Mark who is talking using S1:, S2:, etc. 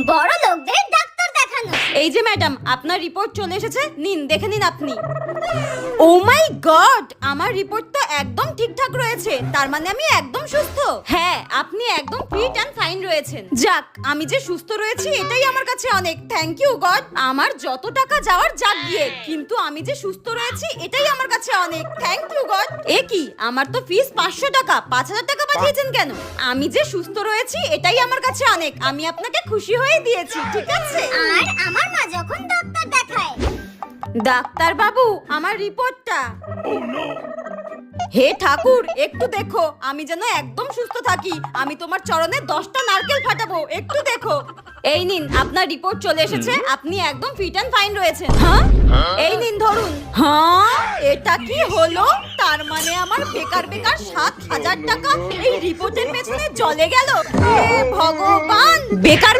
S1: বড় লোকদের ডাক্তার দেখানো।
S2: এই যে ম্যাডাম, আপনার রিপোর্ট চলে এসেছে, নিন দেখে নিন আপনি। ও মাই গড, আমার রিপোর্ট তো একদম ঠিকঠাক রয়েছে, তার মানে আমি একদম সুস্থ। হ্যাঁ, আপনি একদম ফিট অ্যান্ড ফাইন রয়েছেন। যাক, আমি যে সুস্থ রয়েছি এটাই আমার কাছে অনেক। Thank you God. আমার যত টাকা যাওয়ার যাক গিয়ে, কিন্তু আমি যে সুস্থ রয়েছি এটাই আমার কাছে অনেক। Thank you god. এ কি, আমার তো ফিস 500 টাকা, 5000 টাকা পাঠিয়েছেন কেন? আমি যে সুস্থ রয়েছি এটাই আমার কাছে অনেক। আমি আপনাকে খুশি হয়ে দিয়েছি, ঠিক আছে?
S1: আর আমার মা যখন ডাক্তার দেখায়,
S2: ডাক্তার বাবু, আমার রিপোর্টটা। হে ঠাকুর, একটু দেখো আমি যেন একদম সুস্থ থাকি। আমি তোমার চরণে 10টা নারকেল ফাটাবো, একটু দেখো। এই নিন, আপনার রিপোর্ট চলে এসেছে, আপনি একদম ফিট অ্যান্ড ফাইন রয়েছেন। হ্যাঁ, এই নিন ধরুন। হ্যাঁ, এটা কি হলো? তার মানে আমার বেকার বেকার 7000 টাকা এই রিপোর্টের পেছনে চলে গেল। হে ভগবান, বেকার